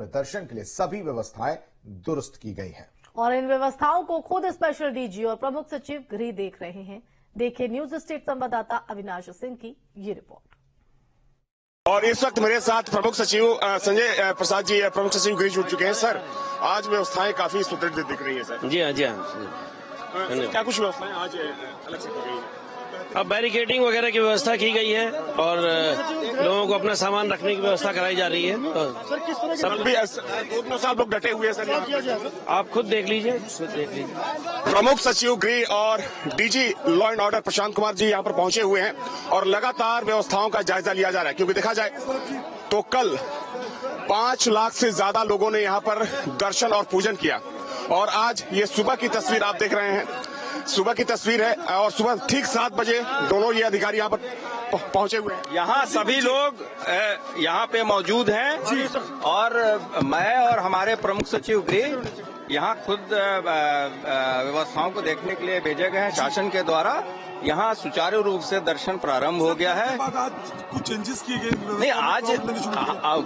दर्शन के लिए सभी व्यवस्थाएं दुरुस्त की गई हैं। और इन व्यवस्थाओं को खुद स्पेशल डीजी और प्रमुख सचिव गृह देख रहे हैं। देखिए न्यूज स्टेट संवाददाता अविनाश सिंह की ये रिपोर्ट। और इस वक्त मेरे साथ प्रमुख सचिव संजय प्रसाद जी प्रमुख सचिव गृह जुड़ चुके हैं। सर, आज व्यवस्थाएं काफी सुदृढ़ दिख रही है सर। जी हाँ। क्या कुछ व्यवस्थाएं आज अलग से की गई है? अब बैरिकेडिंग वगैरह की व्यवस्था की गई है और लोगों को अपना सामान रखने की व्यवस्था कराई जा रही है। सब भी सब लोग डटे हुए हैं सर। आप खुद देख लीजिए। प्रमुख सचिव गृह और DG law and order Prashant Kumar ji यहाँ पर पहुंचे हुए हैं और लगातार व्यवस्थाओं का जायजा लिया जा रहा है, क्योंकि देखा जाए तो कल 5 लाख से ज्यादा लोगों ने यहाँ पर दर्शन और पूजन किया। और आज ये सुबह की तस्वीर आप देख रहे हैं, सुबह की तस्वीर है और सुबह ठीक 7 बजे दोनों ये अधिकारी यहाँ पर पहुंचे हुए हैं। यहाँ सभी लोग यहाँ पे मौजूद हैं और मैं और हमारे प्रमुख सचिव गृह यहाँ खुद व्यवस्थाओं को देखने के लिए भेजे गए हैं शासन के द्वारा। यहाँ सुचारू रूप से दर्शन प्रारंभ हो गया है। आज कुछ चेंजेस किए गए नहीं, आज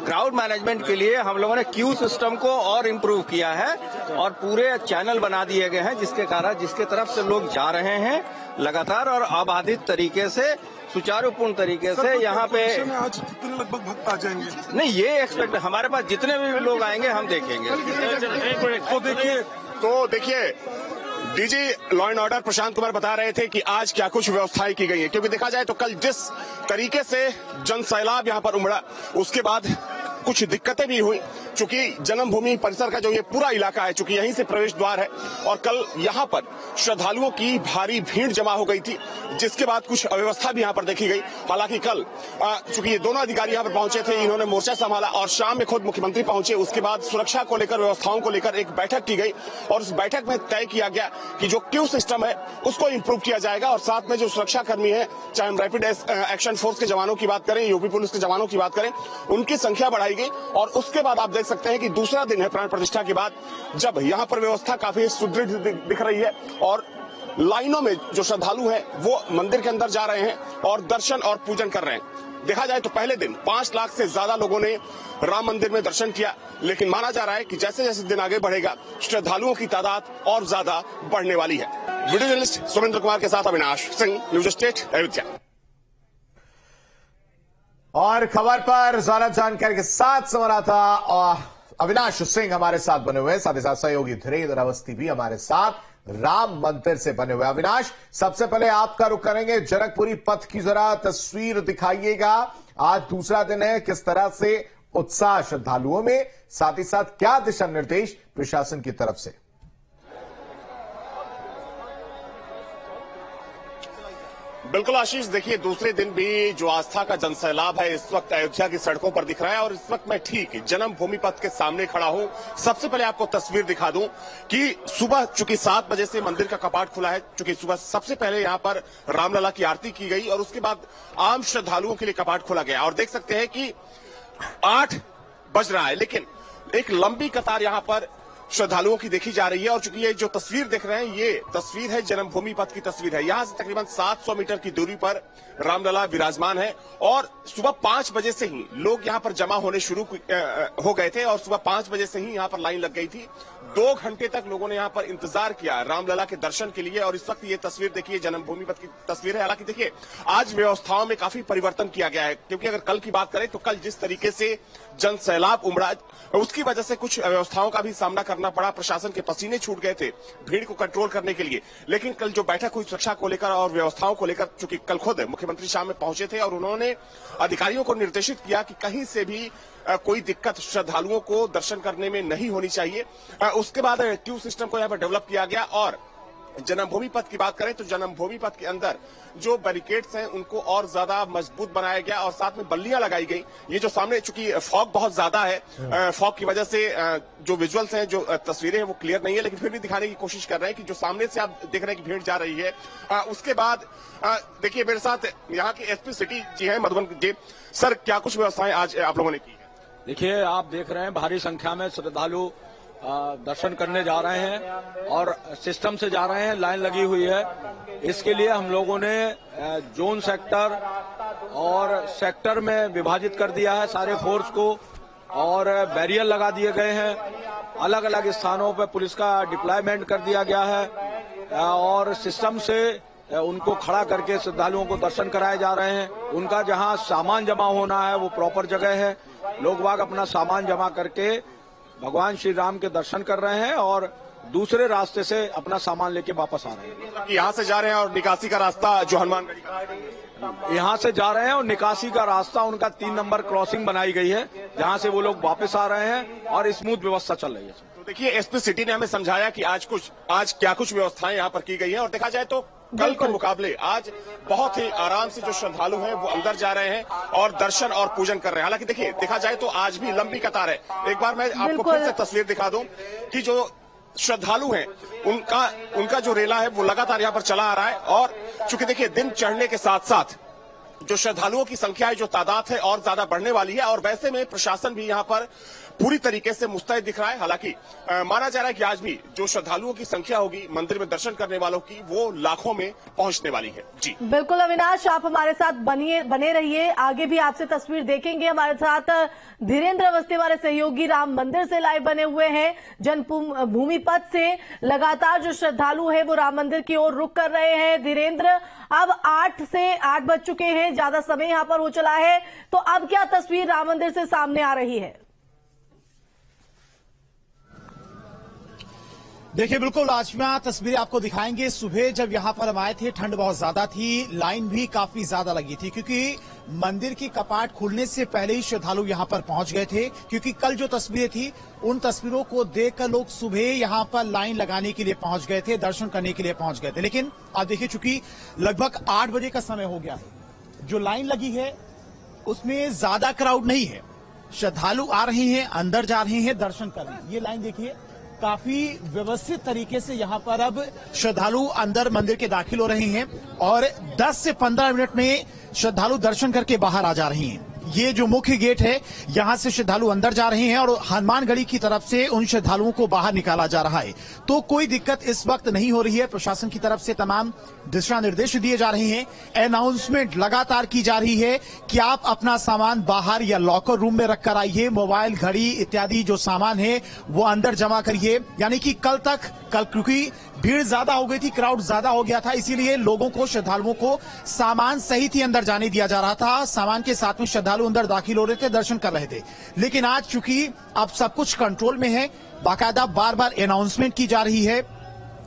क्राउड मैनेजमेंट के लिए हम लोगों ने क्यू सिस्टम को और इम्प्रूव किया है और पूरे चैनल बना दिए गए हैं, जिसके कारण जिसके तरफ से लोग जा रहे हैं लगातार और अबाधित तरीके से सुचारूपूर्ण तरीके से यहाँ पे। आज कितने लगभग भक्त आ जाएंगे? नहीं, ये एक्सपेक्ट हमारे पास जितने भी लोग आएंगे हम देखेंगे। तो देखिए DG law and order Prashant Kumar बता रहे थे कि आज क्या कुछ व्यवस्थाएं की गई हैं, क्योंकि देखा जाए तो कल जिस तरीके से जन सैलाब यहाँ पर उमड़ा उसके बाद कुछ दिक्कतें भी हुई, चूंकि जन्मभूमि परिसर का जो ये पूरा इलाका है, चूंकि यहीं से प्रवेश द्वार है और कल यहाँ पर श्रद्धालुओं की भारी भीड़ जमा हो गई थी, जिसके बाद कुछ अव्यवस्था भी यहाँ पर देखी गई। हालांकि कल चूंकि ये दोनों अधिकारी यहाँ पर पहुंचे थे, इन्होंने मोर्चा संभाला और शाम में खुद मुख्यमंत्री पहुंचे। उसके बाद सुरक्षा को लेकर, व्यवस्थाओं को लेकर एक बैठक की गई और उस बैठक में तय किया गया कि जो क्यू सिस्टम है उसको इम्प्रूव किया जाएगा और साथ में जो सुरक्षा कर्मी है, चाहे हम रैपिड एक्शन फोर्स के जवानों की बात करें, यूपी पुलिस के जवानों की बात करें, उनकी संख्या बढ़ाई गई। और उसके बाद आप देख सकते हैं कि दूसरा दिन है प्राण प्रतिष्ठा के बाद, जब यहाँ पर व्यवस्था काफी सुदृढ़ दिख रही है और लाइनों में जो श्रद्धालु हैं वो मंदिर के अंदर जा रहे हैं और दर्शन और पूजन कर रहे हैं। देखा जाए तो पहले दिन 5 लाख से ज्यादा लोगों ने राम मंदिर में दर्शन किया, लेकिन माना जा रहा है कि जैसे जैसे दिन आगे बढ़ेगा श्रद्धालुओं की तादाद और ज्यादा बढ़ने वाली है। वीडियो जर्नलिस्ट सुरेंद्र कुमार के साथ अविनाश सिंह, न्यूज स्टेट, अयोध्या। और खबर पर ज्यादा जानकारी के साथ संवाददाता और अविनाश सिंह हमारे साथ बने हुए, साथ ही साथ सहयोगी धीरेन्द्र अवस्थी भी हमारे साथ राम मंदिर से बने हुए। अविनाश, सबसे पहले आपका रुख करेंगे, जनकपुरी पथ की जरा तस्वीर दिखाइएगा। आज दूसरा दिन है, किस तरह से उत्साह श्रद्धालुओं में, साथ ही साथ क्या दिशा निर्देश प्रशासन की तरफ से? बिल्कुल आशीष, देखिए दूसरे दिन भी जो आस्था का जनसैलाब है इस वक्त अयोध्या की सड़कों पर दिख रहा है और इस वक्त मैं ठीक जन्मभूमि पथ के सामने खड़ा हूं। सबसे पहले आपको तस्वीर दिखा दूं कि सुबह चूंकि 7 बजे से मंदिर का कपाट खुला है, चूंकि सुबह सबसे पहले यहां पर रामलला की आरती की गई और उसके बाद आम श्रद्धालुओं के लिए कपाट खोला गया और देख सकते हैं कि 8 बज रहा है, लेकिन एक लंबी कतार यहां पर श्रद्धालुओं की देखी जा रही है। और चूंकि ये जो तस्वीर देख रहे हैं ये तस्वीर है जन्मभूमि पथ की तस्वीर है। यहां से तकरीबन 700 मीटर की दूरी पर रामलला विराजमान है और सुबह 5 बजे से ही लोग यहां पर जमा होने शुरू हो गए थे और सुबह 5 बजे से ही यहां पर लाइन लग गई थी। 2 घंटे तक लोगों ने यहां पर इंतजार किया रामलला के दर्शन के लिए और इस वक्त ये तस्वीर देखिए जन्मभूमि पथ की तस्वीर है। हालांकि देखिए आज व्यवस्थाओं में काफी परिवर्तन किया गया है, क्योंकि अगर कल की बात करें तो कल जिस तरीके से जन सैलाब उमड़ा उसकी वजह से कुछ व्यवस्थाओं का भी सामना करना पड़ा। प्रशासन के पसीने छूट गए थे भीड़ को कंट्रोल करने के लिए, लेकिन कल जो बैठक हुई सुरक्षा को लेकर और व्यवस्थाओं को लेकर, चूंकि कल खुद मुख्यमंत्री शाम में पहुंचे थे और उन्होंने अधिकारियों को निर्देशित किया कि कहीं से भी कोई दिक्कत श्रद्धालुओं को दर्शन करने में नहीं होनी चाहिए। उसके बाद क्यू सिस्टम को यहाँ पर डेवलप किया गया और जन्मभूमि पथ की बात करें तो जन्मभूमि पथ के अंदर जो बैरिकेड्स हैं उनको और ज्यादा मजबूत बनाया गया और साथ में बल्लियां लगाई गई। ये जो सामने चूंकि फॉग बहुत ज्यादा है, फॉग की वजह से जो विजुअल्स हैं, जो तस्वीरें हैं वो क्लियर नहीं है, लेकिन फिर भी दिखाने की कोशिश कर रहे हैं कि जो सामने से आप देख रहे हैं कि भीड़ जा रही है। उसके बाद देखिए मेरे साथ यहाँ के एसपी सिटी जी हैं मधुबन जी। सर, क्या कुछ व्यवस्थाएं आज आप लोगों ने की है? देखिए, आप देख रहे हैं भारी संख्या में श्रद्धालु दर्शन करने जा रहे हैं और सिस्टम से जा रहे हैं, लाइन लगी हुई है। इसके लिए हम लोगों ने जोन सेक्टर और सेक्टर में विभाजित कर दिया है सारे फोर्स को और बैरियर लगा दिए गए हैं। अलग अलग स्थानों पर पुलिस का डिप्लॉयमेंट कर दिया गया है और सिस्टम से उनको खड़ा करके श्रद्धालुओं को दर्शन कराए जा रहे हैं। उनका जहां सामान जमा होना है वो प्रॉपर जगह है। लोग बाग अपना सामान जमा करके भगवान श्री राम के दर्शन कर रहे हैं और दूसरे रास्ते से अपना सामान लेके वापस आ रहे हैं। यहाँ से जा रहे हैं और निकासी का रास्ता जो हनुमानगढ़ी का यहाँ से जा रहे हैं और निकासी का रास्ता उनका 3 नंबर क्रॉसिंग बनाई गई है, जहाँ से वो लोग वापस आ रहे हैं और स्मूथ व्यवस्था चल रही है। तो देखिए, एसपी सिटी ने हमें समझाया कि आज क्या कुछ व्यवस्थाएं यहाँ पर की गई हैं और देखा जाए तो कल के मुकाबले आज बहुत ही आराम से जो श्रद्धालु हैं वो अंदर जा रहे हैं और दर्शन और पूजन कर रहे हैं। हालांकि देखिए, देखा जाए तो आज भी लंबी कतार है। एक बार मैं आपको फिर से तस्वीर दिखा दूं कि जो श्रद्धालु हैं उनका जो रेला है वो लगातार यहाँ पर चला आ रहा है। और चूंकि देखिए, दिन चढ़ने के साथ साथ जो श्रद्धालुओं की संख्या है, जो तादाद है, और ज्यादा बढ़ने वाली है। और वैसे में प्रशासन भी यहाँ पर पूरी तरीके से मुस्तैद दिख रहा है। हालांकि माना जा रहा है कि आज भी जो श्रद्धालुओं की संख्या होगी मंदिर में दर्शन करने वालों की, वो लाखों में पहुंचने वाली है। जी बिल्कुल अविनाश, आप हमारे साथ बने रहिए, आगे भी आपसे तस्वीर देखेंगे। हमारे साथ धीरेन्द्र अवस्थी हमारे सहयोगी राम मंदिर से लाइव बने हुए हैं। जन्मभूमि पथ से लगातार जो श्रद्धालु है वो राम मंदिर की ओर रुख कर रहे हैं। धीरेन्द्र, अब 8 बज चुके हैं, ज्यादा समय यहां पर हो चला है, तो अब क्या तस्वीर राम मंदिर से सामने आ रही है? देखिए, बिल्कुल आज मैं तस्वीरें आपको दिखाएंगे। सुबह जब यहां पर हम आए थे, ठंड बहुत ज्यादा थी, लाइन भी काफी ज्यादा लगी थी, क्योंकि मंदिर की कपाट खुलने से पहले ही श्रद्धालु यहां पर पहुंच गए थे। क्योंकि कल जो तस्वीरें थी, उन तस्वीरों को देखकर लोग सुबह यहां पर लाइन लगाने के लिए पहुंच गए थे, दर्शन करने के लिए पहुंच गए थे। लेकिन आप देखिए, चूंकि लगभग 8 बजे का समय हो गया है, जो लाइन लगी है उसमें ज्यादा क्राउड नहीं है। श्रद्धालु आ रहे हैं, अंदर जा रहे हैं, दर्शन कर रहे हैं। ये लाइन देखिए, काफी व्यवस्थित तरीके से यहां पर अब श्रद्धालु अंदर मंदिर के दाखिल हो रहे हैं और 10 से 15 मिनट में श्रद्धालु दर्शन करके बाहर आ जा रहे हैं। ये जो मुख्य गेट है, यहां से श्रद्धालु अंदर जा रहे हैं और हनुमानगढ़ी की तरफ से उन श्रद्धालुओं को बाहर निकाला जा रहा है। तो कोई दिक्कत इस वक्त नहीं हो रही है। प्रशासन की तरफ से तमाम दिशा निर्देश दिए जा रहे हैं। अनाउंसमेंट लगातार की जा रही है कि आप अपना सामान बाहर या लॉकर रूम में रखकर आइए। मोबाइल, घड़ी इत्यादि जो सामान है वो अंदर जमा करिए। यानी कि कल क्योंकि भीड़ ज्यादा हो गई थी, क्राउड ज्यादा हो गया था, इसीलिए लोगों को, श्रद्धालुओं को सामान सहित ही अंदर जाने दिया जा रहा था। सामान के साथ में श्रद्धालु अंदर दाखिल हो रहे थे, दर्शन कर रहे थे। लेकिन आज चूंकि अब सब कुछ कंट्रोल में है, बाकायदा बार बार अनाउंसमेंट की जा रही है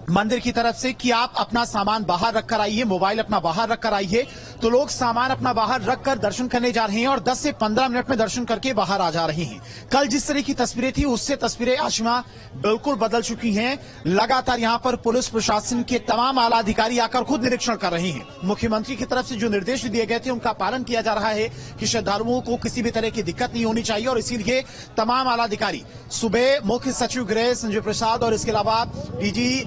मंदिर की तरफ से कि आप अपना सामान बाहर रखकर आइए, मोबाइल अपना बाहर रखकर आइए। तो लोग सामान अपना बाहर रखकर दर्शन करने जा रहे हैं और 10 से 15 मिनट में दर्शन करके बाहर आ जा रहे हैं। कल जिस तरह की तस्वीरें थी, उससे तस्वीरें आशिमा बिल्कुल बदल चुकी हैं। लगातार यहां पर पुलिस प्रशासन के तमाम आला अधिकारी आकर खुद निरीक्षण कर रहे हैं। मुख्यमंत्री की तरफ से जो निर्देश दिए गए थे, उनका पालन किया जा रहा है कि श्रद्धालुओं को किसी भी तरह की दिक्कत नहीं होनी चाहिए। और इसीलिए तमाम आला अधिकारी सुबह मुख्य सचिव गृह संजय प्रसाद और इसके अलावा डीजी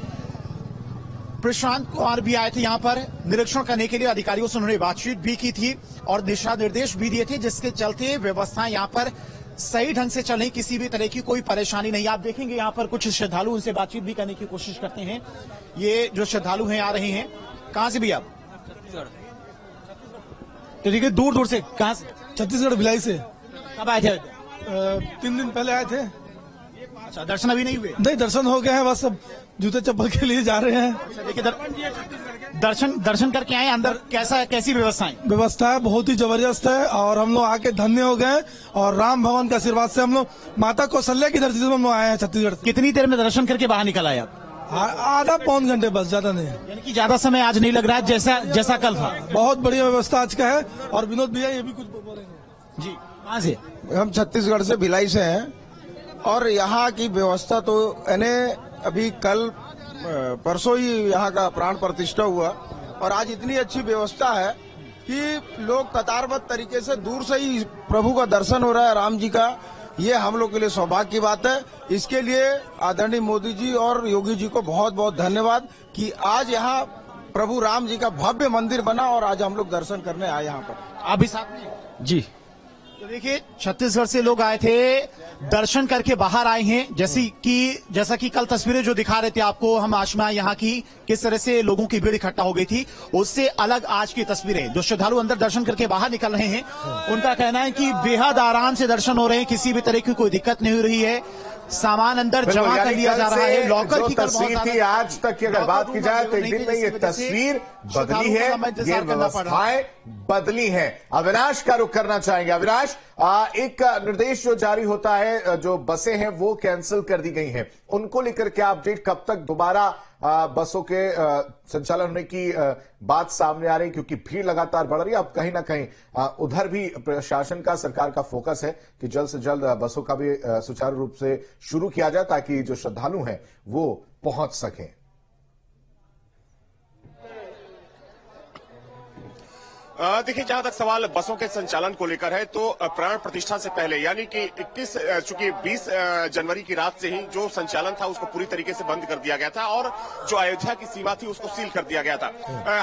प्रशांत कुमार भी आए थे यहां पर निरीक्षण करने के लिए। अधिकारियों से उन्होंने बातचीत भी की थी और दिशा निर्देश भी दिए थे, जिसके चलते व्यवस्थाएं यहां पर सही ढंग से चलें, किसी भी तरह की कोई परेशानी नहीं। आप देखेंगे यहां पर कुछ श्रद्धालु, उनसे बातचीत भी करने की कोशिश करते हैं। ये जो श्रद्धालु हैं, आ रहे हैं, कहां से भी आप? तो देखिए, दूर दूर से, कहां से? छत्तीसगढ़ भिलाई से। कब आए थे? 3 दिन पहले आए थे। अच्छा, दर्शन अभी नहीं हुए? नहीं, दर्शन हो गए हैं, बस अब जूते चप्पल के लिए जा रहे हैं। देखिए, दर्शन करके आए। अंदर कैसी व्यवस्था है? बहुत ही जबरदस्त है और हम लोग आके धन्य हो गए। और राम भगवान के आशीर्वाद से हम लोग माता कौशल्या की धरती से हम लोग आए हैं छत्तीसगढ़। कितनी देर में दर्शन करके बाहर निकल आए आप? आधा पौन घंटे, बस, ज्यादा नहीं। यानी कि ज्यादा समय आज नहीं लग रहा है, जैसा कल था। बहुत बढ़िया व्यवस्था आज का है। और विनोद भैया ये भी कुछ बोलेंगे जी। कहाँ से? हम छत्तीसगढ़ से, भिलाई से हैं। और यहाँ की व्यवस्था तो अभी कल परसों ही यहाँ का प्राण प्रतिष्ठा हुआ और आज इतनी अच्छी व्यवस्था है कि लोग कतारबद्ध तरीके से दूर से ही प्रभु का दर्शन हो रहा है, राम जी का। ये हम लोग के लिए सौभाग्य की बात है। इसके लिए आदरणीय मोदी जी और योगी जी को बहुत बहुत धन्यवाद कि आज यहाँ प्रभु राम जी का भव्य मंदिर बना और आज हम लोग दर्शन करने आए यहाँ पर। आप भी साथ में? जी। तो देखिए, छत्तीसगढ़ से लोग आए थे, दर्शन करके बाहर आए हैं। जैसा कि कल तस्वीरें जो दिखा रहे थे आपको हम आशमा यहाँ की, किस तरह से लोगों की भीड़ इकट्ठा हो गई थी, उससे अलग आज की तस्वीरें। जो श्रद्धालु अंदर दर्शन करके बाहर निकल रहे हैं, उनका कहना है कि बेहद आराम से दर्शन हो रहे हैं, किसी भी तरह की कोई दिक्कत नहीं हो रही है। सामान अंदर जमा कर लिया जा रहा है। लॉकर की तस्वीर थी, आज तक की अगर बात की जाए तो एक दिन में ये तस्वीर बदली है, ये व्यवस्थाएं बदली हैं। अविनाश का रुख करना चाहेंगे। अविनाश, एक निर्देश जो जारी होता है, जो बसें हैं वो कैंसिल कर दी गई हैं, उनको लेकर क्या अपडेट, कब तक दोबारा बसों के संचालन होने की बात सामने आ रही है? क्योंकि भीड़ लगातार बढ़ रही है। अब कहीं ना कहीं उधर भी प्रशासन का, सरकार का फोकस है कि जल्द से जल्द बसों का भी सुचारू रूप से शुरू किया जाए ताकि जो श्रद्धालु हैं वो पहुंच सकें। देखिए, जहां तक सवाल बसों के संचालन को लेकर है तो प्राण प्रतिष्ठा से पहले यानी कि 20 जनवरी की रात से ही जो संचालन था उसको पूरी तरीके से बंद कर दिया गया था और जो अयोध्या की सीमा थी उसको सील कर दिया गया था।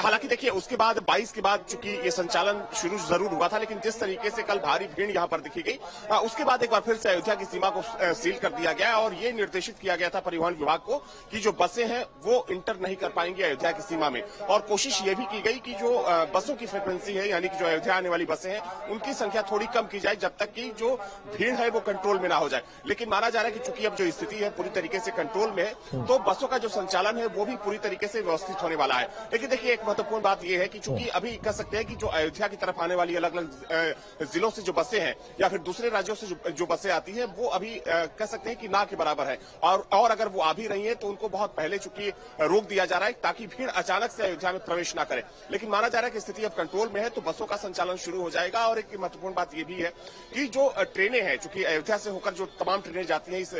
हालांकि देखिए, उसके बाद 22 के बाद चूंकि ये संचालन शुरू जरूर हुआ था, लेकिन जिस तरीके से कल भारी भीड़ यहां पर दिखी गई, उसके बाद एक बार फिर से अयोध्या की सीमा को सील कर दिया गया और ये निर्देशित किया गया था परिवहन विभाग को कि जो बसें हैं वो इंटर नहीं कर पाएंगी अयोध्या की सीमा में। और कोशिश ये भी की गई कि जो बसों की फ्रिक्वेंसी है, यानी कि जो अयोध्या आने वाली बसें हैं उनकी संख्या थोड़ी कम की जाए जब तक कि जो भीड़ है वो कंट्रोल में ना हो जाए। लेकिन माना जा रहा है कि चूंकि अब जो स्थिति है पूरी तरीके से कंट्रोल में है तो बसों का जो संचालन है वो भी पूरी तरीके से व्यवस्थित होने वाला है। लेकिन देखिए, एक महत्वपूर्ण बात यह है कि चूंकि अभी कह सकते हैं कि जो अयोध्या की तरफ आने वाली अलग अलग जिलों से जो बसें हैं या फिर दूसरे राज्यों से जो बसें आती है वो अभी कह सकते हैं कि ना के बराबर है और अगर वो आ भी रही है तो उनको बहुत पहले चूंकि रोक दिया जा रहा है ताकि भीड़ अचानक से अयोध्या में प्रवेश ना करे। लेकिन माना जा रहा है कि स्थिति अब कंट्रोल में है तो बसों का संचालन शुरू हो जाएगा। और एक महत्वपूर्ण बात यह भी है कि जो ट्रेनें हैं, चूंकि अयोध्या से होकर जो तमाम ट्रेनें जाती हैं इस